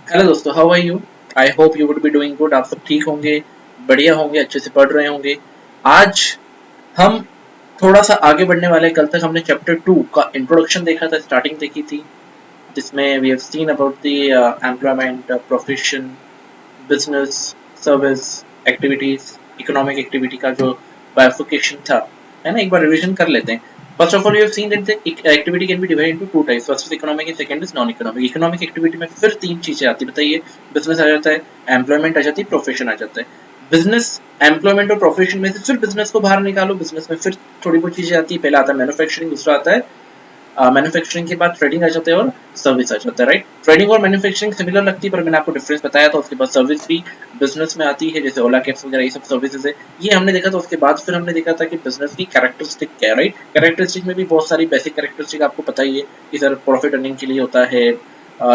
Hello दोस्तों, how are you? I hope you would be doing good. आप सब ठीक होंगे, बढ़िया होंगे, अच्छे से पढ़ रहे होंगे। आज हम थोड़ा सा आगे बढ़ने वाले हैं। कल तक हमने चैप्टर 2 का इंट्रोडक्शन देखा था, स्टार्टिंग देखी थी, जिसमें we have seen about the employment, profession, business, service, activities, economic activity का जो बाइफिकेशन था, है ना। एक बार रिवीजन कर लेते हैं। First of all, you have seen that the activity can be divided into two types. First is economic and second is non economic. Economic activity में फिर तीन चीजें आती, बताइए। बिजनेस आ जाता है, एम्प्लॉयमेंट आ जाती है, प्रोफेशन आ जाता है। बिजनेस, एम्प्लॉयमेंट और प्रोफेशन में से फिर बिजनेस को बाहर निकालो। बिजनेस में फिर थोड़ी बहुत चीजें आती है। पहला आता है मैन्युफैक्चरिंग, दूसरा आता है मैन्युफैक्चरिंग के बाद ट्रेडिंग आ जाते हैं और सर्विस आ जाता है, राइट। ट्रेडिंग और मैन्युफैक्चरिंग सिमिलर लगती है, पर मैंने आपको डिफरेंस बताया था। उसके बाद सर्विस भी बिजनेस में आती है, जैसे ओला कैब्स वगैरह, ये सब सर्विसेज है, ये हमने देखा था। उसके बाद फिर हमने देखा था कि बिजनेस की कैरेक्टरिस्टिक क्या है, राइट। कैरेक्टरिस्टिक में भी बहुत सारी बेसिक कैरेक्टरिस्टिक आपको पता ही है कि सर प्रॉफिट अर्निंग के लिए होता है,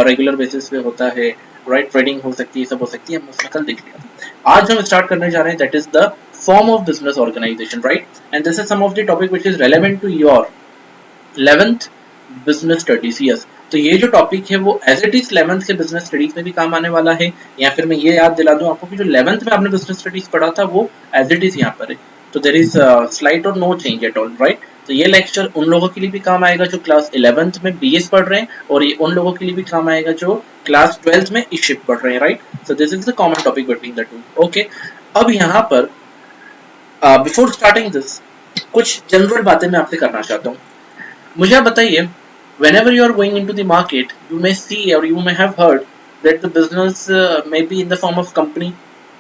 रेगुलर बेसिस पे होता है, राइट। ट्रेडिंग हो सकती है, सब हो सकती है, हम उसमें कल देख लिया था। आज हम स्टार्ट करने जा रहे हैं, that is the form of business organisation, right. And this is some of the topic which is relevant to your 11th business studies. Yes, तो ये जो टॉपिक है वो एज इट इज 11th के बिजनेस स्टडीज में भी काम आने वाला है। या फिर मैं ये याद दिला दूं आपको कि जो 11th में आपने बिजनेस स्टडीज पढ़ा था वो एज इट इज यहाँ पर है। तो देर इज स्लाइट और no change at all, right. तो ये लेक्चर उन लोगों के लिए भी काम आएगा जो क्लास 11th में बीएस पढ़ रहे हैं, और ये उन लोगों के लिए भी काम आएगा जो क्लास 12th में ईशिप पढ़ रहे हैं, right. So this is the common topic between the two. Okay, अब यहाँ पर बिफोर स्टार्टिंग दिस कुछ जनरल बातें मैं आपसे करना चाहता हूँ। मुझे आप बताइए, whenever you are going into the market, you may see or you may have heard that the business may be in the form of company.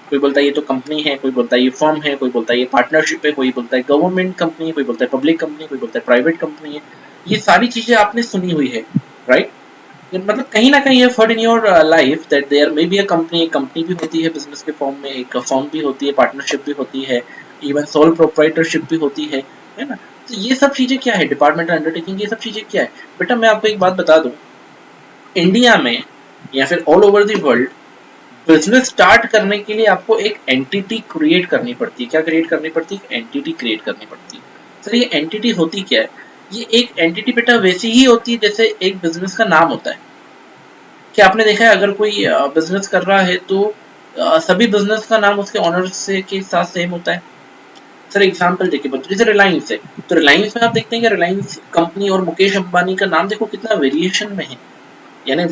कोई बोलता है ये तो कंपनी है, कोई बोलता है ये फर्म है, कोई बोलता है ये पार्टनरशिप है, कोई बोलता है गवर्नमेंट कंपनी है, कोई बोलता है पब्लिक कंपनी, कोई बोलता है प्राइवेट कंपनी है। ये सारी चीजें आपने सुनी हुई है, राइट। मतलब कहीं ना कहीं heard in your life that there may be a company. एक कंपनी भी होती है बिजनेस के फॉर्म में, एक फर्म भी होती है, पार्टनरशिप भी होती है, इवन सोल प्रोप्राइटरशिप भी होती है ना। तो ये सब चीजें क्या है, डिपार्टमेंटल अंडरटेकिंग, ये सब चीजें क्या है। बेटा मैं आपको एक बात बता दूं, इंडिया में या फिर all over the world business start करने के लिए आपको एक एंटिटी क्रिएट करनी पड़ती है। क्या क्रिएट करनी पड़ती है? एंटिटी क्रिएट करनी पड़ती है। सर ये एंटिटी होती क्या है? ये एक एंटिटी बेटा वैसी ही होती है जैसे एक बिजनेस का नाम होता है। क्या आपने देखा है अगर कोई बिजनेस कर रहा है तो सभी बिजनेस का नाम उसके ऑनर से के साथ सेम होता है? सर एग्जांपल देखिए बच्चों, जैसे रिलायंस है, तो रिलायंस में आप देखते हैं कि रिलायंस कंपनी और मुकेश अंबानी का नाम देखो कितना वेरिएशन में है। यानी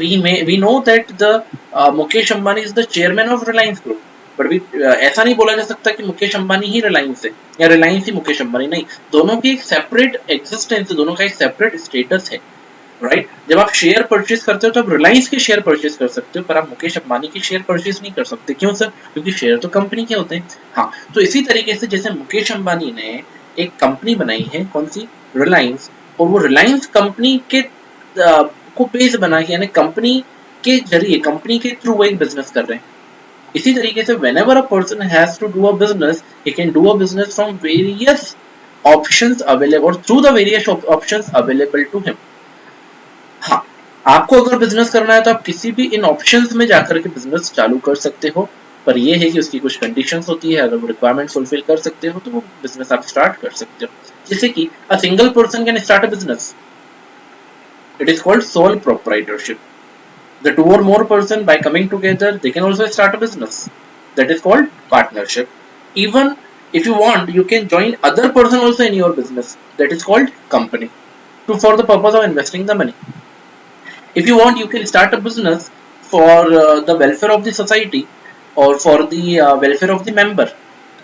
we know that the Mukesh Ambani is the chairman of Reliance group, but भी ऐसा नहीं बोला जा सकता कि मुकेश अंबानी ही रिलायंस है या रिलायंस ही मुकेश अंबानी। नहीं, दोनों की एक सेपरेट एग्जिस्टेंस है, दोनों का एक सेपरेट स्टेटस है, राइट। जब आप शेयर परचेज करते हो तो आप रिलायंस के शेयर परचेज कर सकते हो, पर आप मुकेश अंबानी के शेयर परचेज नहीं कर सकते। क्यों सर? क्योंकि शेयर तो कंपनी के होते हैं। हाँ, तो इसी तरीके से जैसे मुकेश अंबानी ने एक कंपनी बनाई है, कौन सी? रिलायंस। और वो रिलायंस कंपनी के को बेस बना के, यानी कंपनी के जरिए, कंपनी के थ्रू वो एक बिजनेस कर रहे हैं। इसी तरीके से whenever a person has to do a business, he can do a business from various options available, or through the various options available to him. हाँ, आपको अगर बिजनेस करना है तो आप किसी भी इन ऑप्शंस में जाकर के बिजनेस चालू कर सकते हो, पर यह है कि उसकी कुछ कंडीशंस होती है। अगर वो रिक्वायरमेंट फुलफिल कर सकते हो तो वो बिजनेस आप स्टार्ट कर सकते हो। जैसे कि अ single person can start a business, it is called sole proprietorship. The two or more person by coming together, they can also start a business, that is called partnership. Even if you want, you can join other person also in your business, that is called company, to for the purpose of investing the money. If you want, you can start a business for the welfare of the society, or for the welfare of the member.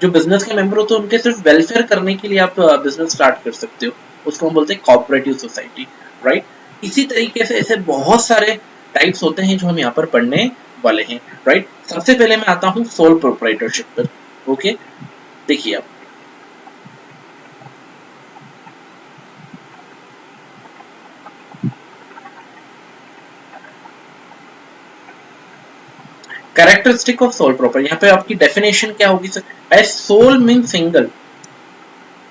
जो business के member होते हैं उनके सिर्फ welfare करने के लिए आप बिजनेस स्टार्ट कर सकते हो, उसको हम बोलते हैं कोऑपरेटिव सोसाइटी, राइट। इसी तरीके से ऐसे बहुत सारे टाइप्स होते हैं जो हम यहाँ पर पढ़ने वाले हैं, राइट। सबसे पहले मैं आता हूँ सोल प्रोप्राइटरशिप पर। ओके, देखिए आप, कैरेक्टरिस्टिक ऑफ सोल प्रॉपर, यहाँ पे आपकी डेफिनेशन क्या होगी sir? As sole mean single,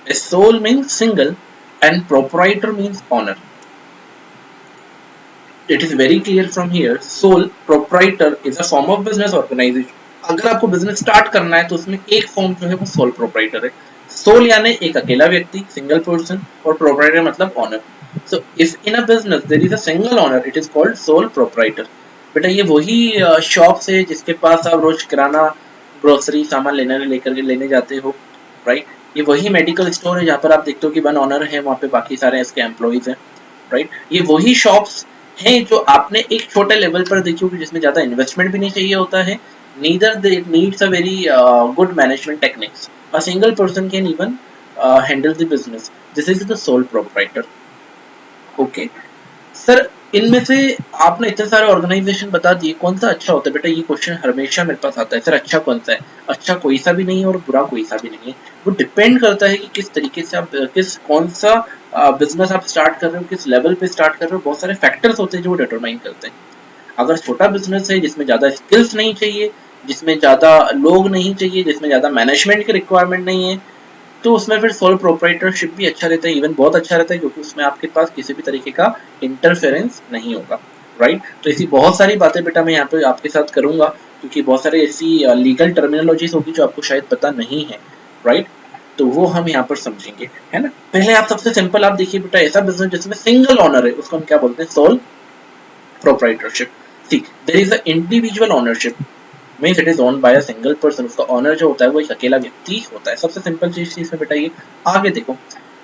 as sole mean single, and proprietor means owner. It is very clear from here, sole proprietor is a form of business organisation. अगर आपको business start करना है तो उसमें एक फॉर्म जो है वो सोल प्रोप्राइटर है। सोल यानी एक अकेला व्यक्ति, सिंगल पर्सन, और प्रोप्राइटर मतलब owner. So if in a business there is a single owner, it is called sole proprietor. बेटा ये वही शॉप्स है जिसके पास आप रोज किराना ग्रोसरी सामान लेने जाते हो, राइट। ये वही मेडिकल स्टोर है जहाँ पर आप देखते हो कि वन ऑनर है, वहाँ पे बाकी सारे इसके एम्प्लॉइज हैं, राइट। ये वही शॉप्स हैं जो आपने एक छोटे लेवल पर देखी होगी जिसमें ज्यादा इन्वेस्टमेंट भी नहीं चाहिए होता है, neither they needs a very good management techniques, a single person can even handle the business, this is the sole proprietor. Okay sir, इनमें से आपने इतने सारे ऑर्गेनाइजेशन बता दिए, कौन सा अच्छा होता है बेटा? ये क्वेश्चन हमेशा मेरे पास आता है, सर अच्छा कौन सा है? अच्छा कोई सा भी नहीं है और बुरा कोई सा भी नहीं है, वो डिपेंड करता है कि किस तरीके से आप किस कौन सा बिजनेस आप स्टार्ट कर रहे हो, किस लेवल पे स्टार्ट कर रहे हो, बहुत सारे फैक्टर्स होते हैं जो डिटरमाइन करते हैं। अगर छोटा बिजनेस है जिसमें ज्यादा स्किल्स नहीं चाहिए, जिसमें ज्यादा लोग नहीं चाहिए, जिसमें ज्यादा मैनेजमेंट की रिक्वायरमेंट नहीं है, तो उसमें फिर सोल प्रोप्राइटरशिप भी अच्छा रहता है, इवन बहुत अच्छा रहता है, क्योंकि उसमें आपके पास किसी भी तरीके का इंटरफेरेंस नहीं होगा, राइट। तो ऐसी बहुत सारी बातें बेटा मैं यहाँ पे आपके साथ करूंगा, क्योंकि बहुत सारी ऐसी लीगल टर्मिनोलॉजीज होगी जो आपको शायद पता नहीं है, राइट। तो वो हम यहाँ पर समझेंगे, है ना। पहले आप सबसे सिंपल आप देखिए बेटा, ऐसा बिजनेस जिसमें सिंगल ऑनर है उसको हम क्या बोलते हैं? Sole proprietorship. See there is a individual ownership means it is owned by a single person, उसका ऑनर जो होता है वो एक अकेला व्यक्ति होता है। सबसे सिंपल चीज इसमें बताइए। आगे देखो,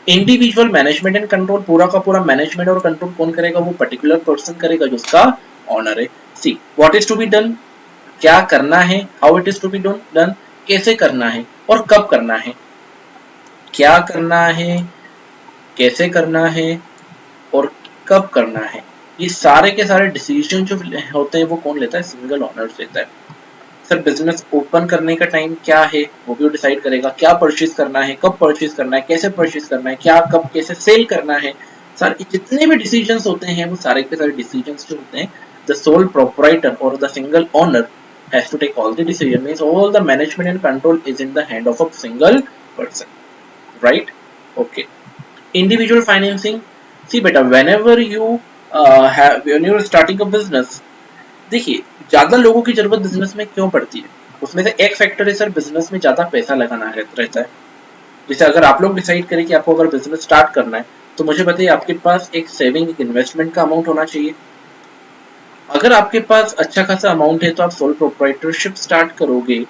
इंडिविजुअल मैनेजमेंट एंड कंट्रोल, पूरा का पूरा मैनेजमेंट और कंट्रोल कौन करेगा? वो पर्टिकुलर पर्सन करेगा जो उसका ऑनर है। See what is to be done, क्या करना है, how it is to be done, कैसे करना है और कब करना है, क्या करना है, कैसे करना है और कब करना है, ये सारे के सारे डिसीजन जो होते हैं वो कौन लेता है? सिंगल ऑनर लेता है। सर बिजनेस ओपन करने का टाइम क्या है वो भी डिसाइड करेगा, क्या परचेज करना है, कब परचेज करना है, कैसे परचेज करना है, क्या कब कैसे सेल करना है, सर जितने भी डिसीजंस होते हैं वो सारे के सारे डिसीजंस जो होते हैं, द सोल प्रोप्राइटर और the single owner has to take all the decision, means all the management and control is in the hand of a single person, right. Okay, individual financing. See बेटा whenever you have when you are starting a business, देखिए ज्यादा लोगों की जरूरत business में क्यों पड़ती है? उसमें से एक फैक्टर है सर, बिजनेस में ज्यादा पैसा लगाना रहता है। जैसे अगर आप लोग डिसाइड करें कि आपको अगर बिजनेस स्टार्ट करना है, तो मुझे बताइए आपके पास एक सेविंग, एक इन्वेस्टमेंट का अमाउंट होना चाहिए। अगर आपके पास अच्छा खासा अमाउंट है तो आप सोल प्रोप्राइटरशिप स्टार्ट करोगे।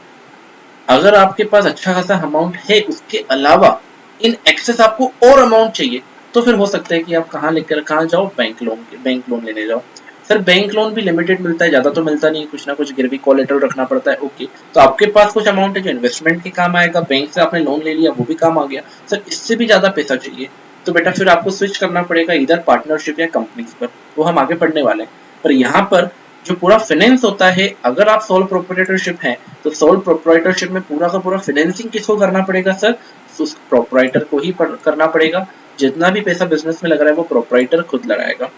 अगर आपके पास अच्छा खासा अमाउंट है, उसके अलावा इन एक्सेस आपको और अमाउंट चाहिए, तो फिर हो सकता है कि आप कहाँ जाओ? बैंक लोन लेने जाओ। सर बैंक लोन भी लिमिटेड मिलता है, ज्यादा तो मिलता नहीं, कुछ ना कुछ गिरवी कोलेटरल रखना पड़ता है। ओके, तो आपके पास कुछ अमाउंट है जो इन्वेस्टमेंट के काम आएगा, बैंक से आपने लोन ले लिया वो भी काम आ गया। सर इससे भी ज्यादा पैसा चाहिए, तो बेटा फिर आपको स्विच करना पड़ेगा इधर पार्टनरशिप या कंपनीज पर, वो हम आगे पढ़ने वाले हैं। पर यहाँ पर जो पूरा फाइनेंस होता है, अगर आप सोल प्रोप्राइटरशिप है, तो सोल प्रोप्राइटरशिप में पूरा का पूरा फाइनेंसिंग किसको करना पड़ेगा सर? उस प्रोप्राइटर को ही करना पड़ेगा। जितना भी पैसा बिजनेस में लग रहा है वो प्रोप्राइटर खुद लगाएगा।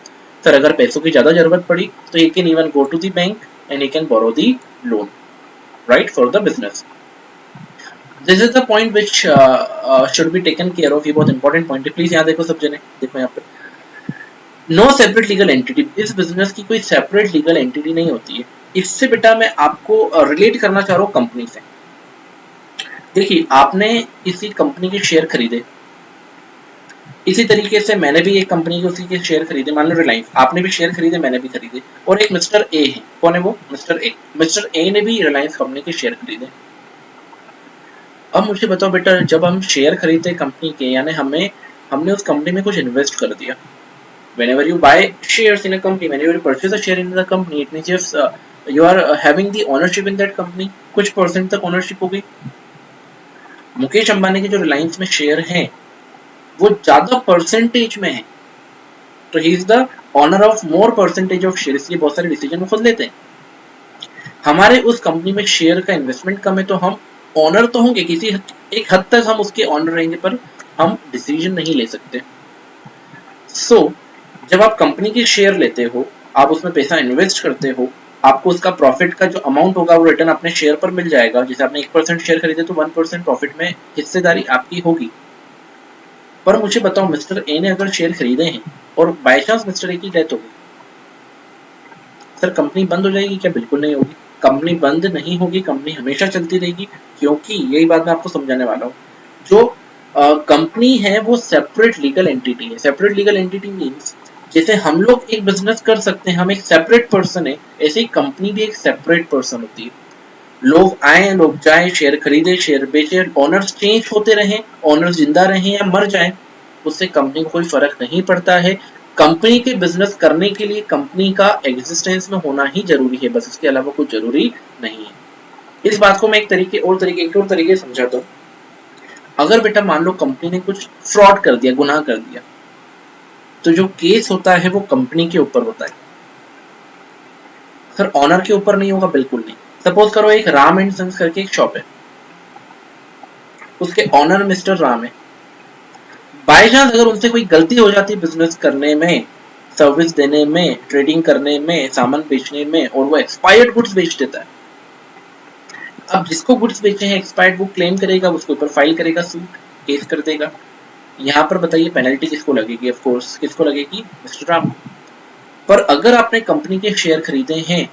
सर अगर पैसों की ज्यादा जरूरत पड़ी तो he can even go to the bank and he can borrow the loan, right, for the business. This is the point which should be taken care of. ये बहुत इंपॉर्टेंट पॉइंट है, प्लीज यहाँ देखो सब जने, देखो यहाँ पे, नो सेपरेट लीगल एंटिटी, इस बिजनेस की कोई सेपरेट लीगल एंटिटी नहीं होती है। इससे बेटा मैं आपको रिलेट करना चाह रहा हूँ कंपनी से। देखिए आपने किसी कंपनी के शेयर खरीदे, इसी तरीके से मैंने भी एक कंपनी के उसी के शेयर खरीदे, मान लो रिलायंस, आपने भी शेयर खरीदे, मैंने भी खरीदे, और एक मिस्टर ए है। कौन है वो? Mister A. मिस्टर ए ने भी रिलायंस कंपनी के शेयर खरीदे। अब मुझे बताओ बेटा, जब हम शेयर खरीदते कंपनी के, यानी हमने उस कंपनी में कुछ इन्वेस्ट कर दिया। Whenever you buy shares in a company, whenever you purchase a share in the company, it means you are having the ownership in that company, कुछ परसेंट तक ओनरशिप होगी। मुकेश अंबानी के जो रिलायंस में शेयर हैं वो ज्यादा परसेंटेज में है, तो he is the owner of more percentage of share, इसलिए बहुत सारे डिसीजन वो खुद लेते हैं। हमारे उस कंपनी में शेयर का इन्वेस्टमेंट कम है, तो हम ऑनर तो होंगे, एक हद तक हम उसके ऑनर रहेंगे, पर हम डिसीजन नहीं ले सकते। जब आप कंपनी के शेयर लेते हो, आप उसमें पैसा इन्वेस्ट करते हो, आपको उसका प्रॉफिट का जो अमाउंट होगा वो रिटर्न अपने शेयर पर मिल जाएगा। जैसे आपने 1% शेयर खरीदे तो 1% प्रॉफिट में हिस्सेदारी आपकी होगी। पर मुझे बताओ, मिस्टर ए ने अगर शेयर खरीदे हैं और बाय चांस मिस्टर ए की डेथ हो गई, सर कंपनी बंद हो जाएगी क्या? बिल्कुल नहीं होगी, कंपनी बंद नहीं होगी, कंपनी हमेशा चलती रहेगी। क्योंकि यही बात मैं आपको समझाने वाला हूँ। जो कंपनी है वो सेपरेट लीगल एंटिटी है। सेपरेट लीगल एंटिटी मीन्स जैसे हम लोग एक बिजनेस कर सकते हैं, हम एक सेपरेट पर्सन है, ऐसे ही कंपनी भी एक सेपरेट पर्सन होती है। लोग आए लोग जाए, शेयर खरीदे शेयर बेचे, ओनर्स चेंज होते रहे, ओनर्स जिंदा रहे या मर जाए, उससे कंपनी को कोई फर्क नहीं पड़ता है। कंपनी के बिजनेस करने के लिए कंपनी का एग्जिस्टेंस में होना ही जरूरी है, बस इसके अलावा कुछ जरूरी नहीं है। इस बात को मैं एक और तरीके से समझाता हूँ। अगर बेटा मान लो कंपनी ने कुछ फ्रॉड कर दिया, गुनाह कर दिया, तो जो केस होता है वो कंपनी के ऊपर होता है, सर ऑनर के ऊपर नहीं होगा, बिल्कुल नहीं। सपोज करो एक राम एंड सन्स करके एक शॉप है, उसके ऑनर मिस्टर राम है। बाय चांस अगर उनसे कोई गलती हो जाती है बिजनेस करने में, सर्विस देने में, ट्रेडिंग करने में, सामान बेचने में, और वो एक्सपायर्ड गुड्स बेच देता है, अब जिसको गुड्स बेचे हैं एक्सपायर्ड, वो क्लेम करेगा, उसके ऊपर फाइल करेगा सूट, केस कर देगा। यहाँ पर बताइए पेनल्टी किसको लगेगी? ऑफ कोर्स किसको लगेगी? मिस्टर राम। पर अगर आपने कंपनी के शेयर खरीदे हैं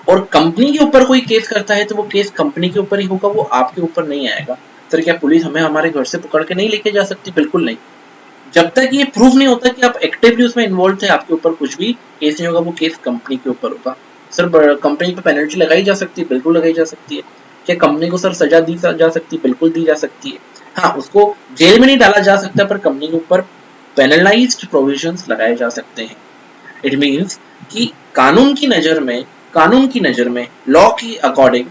और कंपनी के ऊपर कोई केस करता है, तो वो केस कंपनी के ऊपर ही होगा, वो आपके ऊपर नहीं आएगा। सर क्या पुलिस हमें हमारे घर से पकड़ के नहीं लेके जा सकती? बिल्कुल नहीं। जब तक ये प्रूफ नहीं होता कि आप एक्टिवली उसमें इन्वॉल्व थे, आपके ऊपर कुछ भी केस नहीं होगा, वो केस कंपनी के ऊपर होगा। सर कंपनी पे पेनल्टी लगाई जा सकती है? बिल्कुल लगाई जा सकती है। क्या कंपनी को सर सजा दी जा सकती है? बिल्कुल दी जा सकती है। हाँ, उसको जेल में नहीं डाला जा सकता, पर कंपनी के ऊपर पेनलाइज्ड प्रोविजंस लगाए जा सकते हैं। इट मीन्स कि कानून की नजर में लॉ की अकॉर्डिंग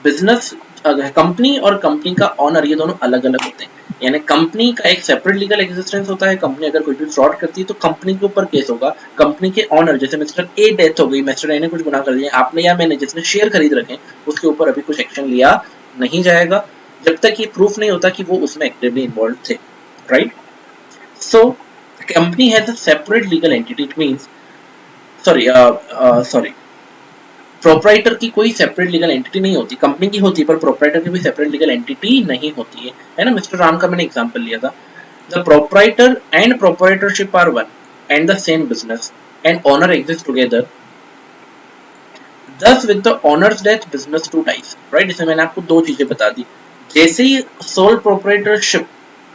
बिजनेस, कंपनी और कंपनी का ऑनर ये दोनों अलग अलग होते हैं। यानी कंपनी का एक सेपरेट लीगल एग्जिस्टेंस होता है, कंपनी अगर कोई भी फ्रॉड करती है तो कंपनी के ऊपर केस होगा। कंपनी के ऑनर, जैसे मिस्टर ए डेथ हो गई, मिस्टर ए ने कुछ गुनाह कर दिया, आपने या मैंने जिसने शेयर खरीद रखे, उसके ऊपर अभी कुछ एक्शन लिया नहीं जाएगा जब तक ये प्रूफ नहीं होता कि वो उसमें एक्टिवली इन्वॉल्व थे, right. So company has a separate legal entity. It means sorry proprietor की कोई सेपरेट लीगल एंटिटी नहीं होती, कंपनी की होती है पर प्रोपराइटर की भी सेपरेट लीगल एंटिटी नहीं होती है ना। मिस्टर राम का मैंने एग्जांपल लिया था। The proprietor and proprietorship are one and the same business and owner exist together, thus with the owner's death business to dies, right। इसमें मैंने आपको दो चीजें बता दी। जैसे ही सोल प्रोपराइटरशिप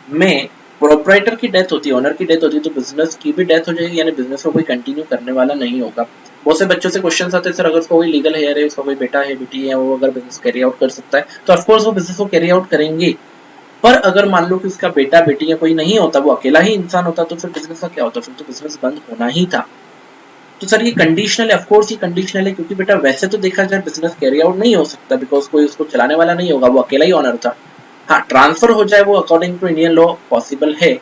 में प्रोपराइटर की डेथ होती है, ओनर की डेथ होती है, तो बिजनेस की भी डेथ हो जाएगी, यानी बिजनेस को कोई कंटिन्यू करने वाला नहीं होगा। बहुत से बच्चों से क्वेश्चंस आते हैं, सर अगर उसका कोई लीगल हेयर है, उसका कोई बेटा है, बेटी है, वो अगर बिजनेस कैरी आउट कर सकता है, तो ऑफकोर्स वो बिजनेस को कैरी आउट करेंगे। पर अगर मान लो कि उसका बेटा बेटी या कोई नहीं होता, वो अकेला ही इंसान होता, तो फिर बिजनेस का क्या होता? फिर तो बिजनेस बंद होना ही था। तो सर ये कंडीशनल है, ऑफ कोर्स ये कंडीशनल है, क्योंकि बेटा वैसे तो देखा जाए बिजनेस कैरी आउट नहीं हो सकता, बिकॉज कोई उसको चलाने वाला नहीं होगा, वो अकेला ही ऑनर था। हाँ, ट्रांसफर हो जाए वो according to Indian law possible है,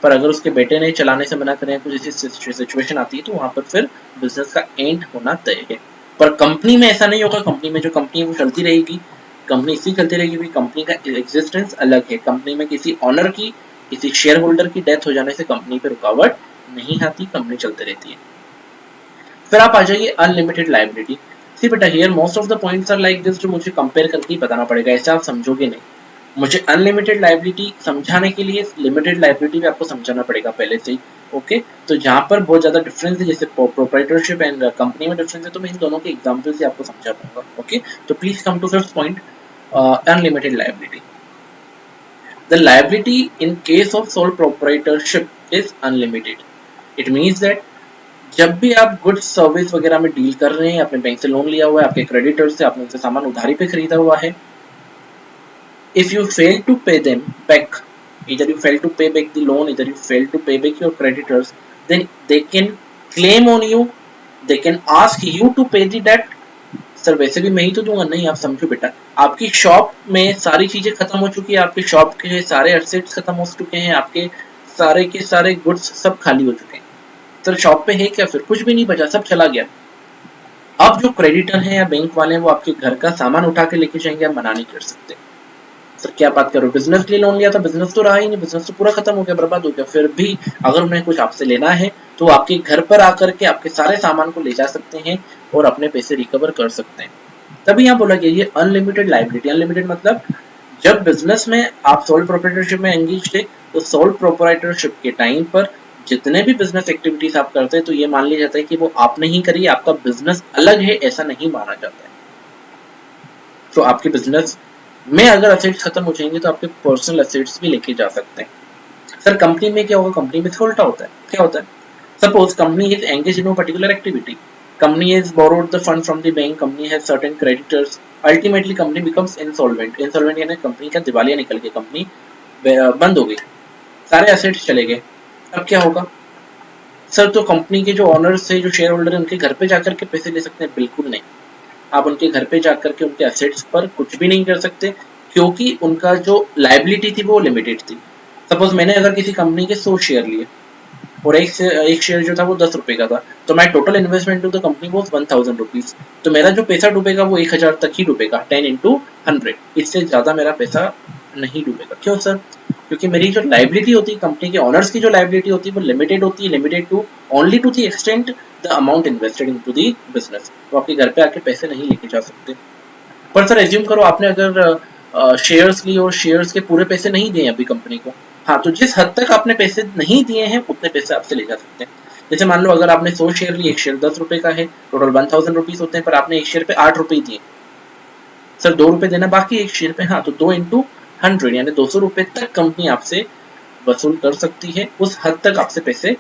पर अगर उसके बेटे ने चलाने से मना करें, कुछ ऐसी सिचुएशन आती है, तो वहां पर फिर बिजनेस का एंड होना तय है। पर कंपनी में ऐसा नहीं होगा। कंपनी में जो कंपनी है वो चलती रहेगी, कंपनी इसलिए चलती रहेगी क्योंकि कंपनी का एग्जिस्टेंस अलग है। कंपनी में किसी ऑनर की, किसी शेयर होल्डर की डेथ हो जाने से कंपनी पे रुकावट नहीं आती, कंपनी चलती रहती है। फिर आप आ जाइए अनलिमिटेड लाइबिलिटी। सी बेटा here most of the points are like this, जो मुझे कंपेयर करके ही बताना पड़ेगा, ऐसे आप समझोगे नहीं। मुझे अनलिमिटेड लाइबिलिटी समझाने के लिए लिमिटेड लाइबिलिटी भी आपको समझाना पड़ेगा पहले से ही। ओके, तो जहां पर बहुत ज्यादा डिफरेंस है, जैसे प्रोप्राइटरशिप एंड कंपनी में डिफरेंस है, तो मैं इन दोनों के एग्जांपल से आपको समझा पाऊंगा। ओके, तो please come to fifth point, unlimited liability. The liability in case of sole proprietorship is unlimited. It means that जब भी आप गुड्स सर्विस वगैरह में डील कर रहे हैं, आपने बैंक से लोन लिया हुआ है, आपके क्रेडिटर से आपने उनसे सामान उधारी पे खरीदा हुआ है, if you fail to pay them back, either you fail to pay back the loan, either you fail to pay back your creditors, then they can claim on you, they can ask you to pay the debt। Sir वैसे भी मैं ही तो दूंगा। नहीं, आप समझो बेटा, आपकी शॉप में सारी चीजें खत्म हो चुकी है, आपकी शॉप के सारे एसेट्स खत्म हो चुके हैं, आपके सारे के सारे गुड्स सब खाली हो चुके हैं। सर शॉप पे है क्या? फिर कुछ भी नहीं बचा, सब चला गया। अब जो क्रेडिटर है या बैंक वाले हैं, वो आपके घर का सामान उठा के लेके जाएंगे, आप मना नहीं कर सकते। सर क्या बात करो, बिजनेस के लिए लोन लिया था, बिजनेस तो रहा ही नहीं, बिजनेस तो पूरा खत्म हो गया, बर्बाद हो गया। फिर भी अगर उन्हें कुछ आपसे लेना है, तो आपके घर पर आकर के आपके सारे सामान को ले जा सकते हैं और अपने पैसे रिकवर कर सकते हैं। तभी यहाँ बोला गया ये अनलिमिटेड लाइबिलिटी। अनलिमिटेड मतलब जब बिजनेस में आप सोल प्रोप्राइटरशिप में एंगेज थे, तो सोल प्रोप्राइटरशिप के टाइम पर जितने भी बिजनेस एक्टिविटीज आप करते हैं, तो ये मान लिया जाता है कि वो आपने ही करी, आपका बिजनेस अलग है, ऐसा नहीं माना जाता है। तो आपके बिजनेस में अगर असेट्स खत्म हो जाएंगे, तो आपके पर्सनल असेट्स भी लेके जा सकते हैं। सर कंपनी में क्या होगा? कंपनी में उल्टा होता है। क्या होता है? Suppose company is engaged in a particular activity. Company has borrowed the fund from the bank. Company has certain creditors. Ultimately, company becomes insolvent. Insolvent यानी कंपनी का दिवालिया निकल गया, कंपनी बंद हो गई, सारे एसेट्स चले गए. अब क्या होगा सर? तो कंपनी के जो ऑनर्स है, जो शेयर होल्डर है, उनके घर पे जाकर के पैसे ले सकते हैं? बिल्कुल नहीं. आप उनके घर पे जाकर के उनके एसेट्स पर कुछ भी नहीं कर सकते, क्योंकि उनका जो लायबिलिटी थी वो लिमिटेड थी. सपोज मैंने अगर किसी कंपनी के 100 शेयर लिए और एक शेयर जो था वो 10 रुपए का था, तो my total investment to the company was 1000 rupees. तो मेरा जो पैसा डूबेगा वो 1000 तक ही डूबेगा, 10 इंटू 100. इससे ज्यादा मेरा पैसा नहीं डूबेगा. क्यों सर? क्योंकि मेरी जो लाइबिलिटी होती है, कंपनी के ऑनर्स की जो लाइबिलिटी होती है, वो लिमिटेड होती है, limited to only to the extent the amount invested into the business. वो आपके घर पे आके पैसे नहीं लेके जा सकते. पर सर एज्यूम करो आपने अगर शेयर्स लिए और शेयर्स के पूरे पैसे नहीं दिए अभी कंपनी को. हाँ, तो जिस हद तक आपने पैसे नहीं दिए हैं उतने पैसे आपसे ले जा सकते हैं. जैसे मान लो अगर आपने 100 शेयर लिए, एक शेयर 10 रुपए का है, टोटल 1000 रुपीज होते हैं, पर आपने एक शेयर पे 8 रुपए दिए. सर 2 रुपए देना बाकी एक शेयर पे. हाँ, तो 2 इंटू 100 यानी 200 रुपए तक कंपनी आपसे वसूल कर सकती है, उस हद तक आपसे पैसे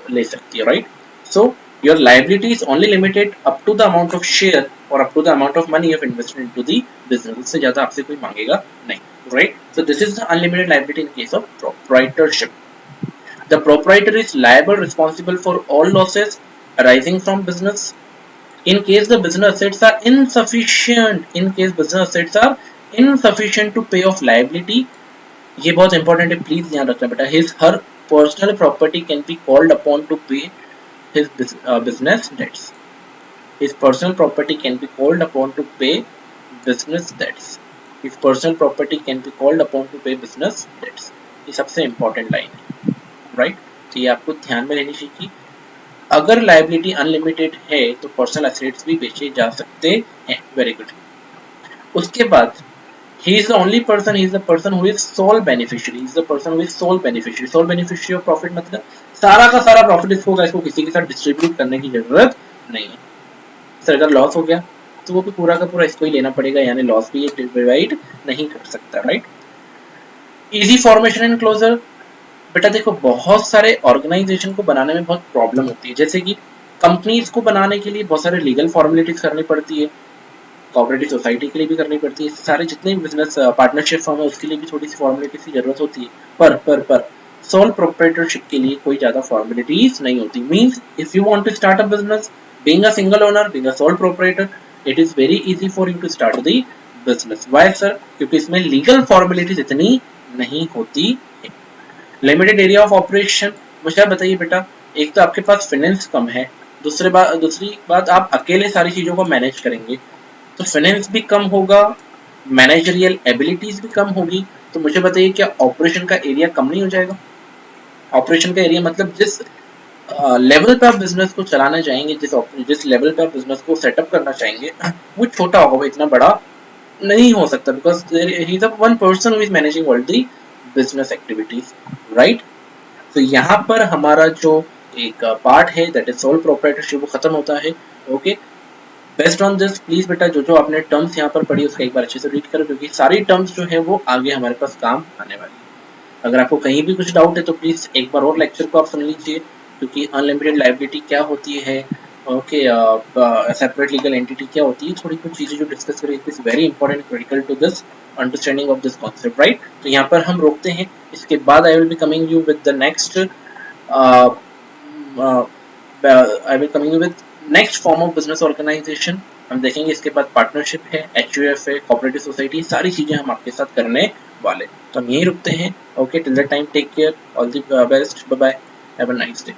ले सकती है, right? So your liability is only limited up to the amount of share or up to the amount of money you have invested into the business. उससे ज़्यादा आपसे कोई मांगेगा नहीं, right? So this is the unlimited liability in case of proprietorship. The proprietor is liable, responsible for all losses arising from business. In case the business assets are insufficient, in case business assets are insufficient to pay off liability, ये बहुत important है, please ध्यान रखना बेटा. His her personal property can be called upon to pay his business debts. His personal property can be called upon to pay business debts. His personal property can be called upon to pay business debts. ये सबसे important line है, right? तो ये आपको ध्यान में लेनी चाहिए कि अगर लाइबिलिटी अनलिमिटेड है तो पर्सनल एसेट्स भी बेचे जा सकते हैं. Very good. उसके बाद he is the only person, he is the person who is sole beneficiary. He is the person who is sole beneficiary. Sole beneficiary of profit मतलब सारा का सारा प्रॉफिट इसको होगा, इसको किसी के साथ डिस्ट्रीब्यूट करने की जरूरत नहीं है. सर अगर लॉस हो गया तो वो भी पूरा का पूरा इसको ही लेना पड़ेगा, यानी लॉस भी ये डिवाइड नहीं कर सकता, right? Easy formation and closure. बेटा देखो, बहुत सारे ऑर्गेनाइजेशन को बनाने में बहुत प्रॉब्लम होती है. जैसे कि कंपनीज को बनाने के लिए बहुत सारे लीगल फॉर्मेलिटीज करनी पड़ती है, कोऑपरेटिव सोसाइटी के लिए भी करनी पड़ती है, सारे जितने बिजनेस पार्टनरशिप फर्म है उसके लिए भी थोड़ी सी फॉर्मेलिटीज की जरूरत होती है. पर सोल प्रोप्राइटरशिप के लिए कोई ज्यादा फॉर्मेलिटीज नहीं होती. Means if you want to start a business, being a single owner, being a sole proprietor, it is very easy for you to start the business. Why sir? क्योंकि इसमें legal formalities इतनी नहीं होती है. Limited area of operation. मुझे बताइए बेटा, एक तो आपके पास फाइनेंस कम है, दूसरी बात आप अकेले सारी चीजों को मैनेज करेंगे, तो फाइनेंस भी कम होगा, मैनेजरियल एबिलिटीज भी कम होगी. तो मुझे बताइए, क्या ऑपरेशन का एरिया कम नहीं हो जाएगा? ऑपरेशन का एरिया मतलब जिस लेवल पे आप बिजनेस को चलाना चाहेंगे, जिस लेवल पे आप बिजनेस को सेटअप करना चाहेंगे, वो छोटा होगा, वो इतना बड़ा नहीं हो सकता, because he is one person who is managing all the business activities, right? तो यहाँ पर हमारा जो एक पार्ट है दैट इज सोल प्रोप्राइटरशिप, वो खत्म होता है. Okay, based on this please बेटा जो जो आपने टर्म्स यहाँ पर पढ़ी उसका एक बार अच्छे से रीड करो, क्योंकि सारी टर्म्स जो है वो आगे हमारे पास काम आने वाली है. अगर आपको कहीं भी कुछ डाउट है तो प्लीज एक बार और लेक्चर को आप सुन लीजिए, क्योंकि अनलिमिटेड लायबिलिटी क्या होती है, ओके, सेपरेट लीगल एंटिटी क्या होती है, थोड़ी कुछ चीजें जो डिस्कस करें, it is very important critical to this understanding of this concept, right? तो यहाँ पर हम रोकते हैं. इसके बाद I will be coming you with the next I will coming you with next form of business organisation. हम देखेंगे इसके बाद पार्टनरशिप है, एचयूएफ है, कोऑपरेटिव सोसाइटी, सारी चीजें हम आपके साथ करने वाले. तो हम यहीं रुकते हैं. Okay, till that time take care, all the best, bye bye, have a nice day.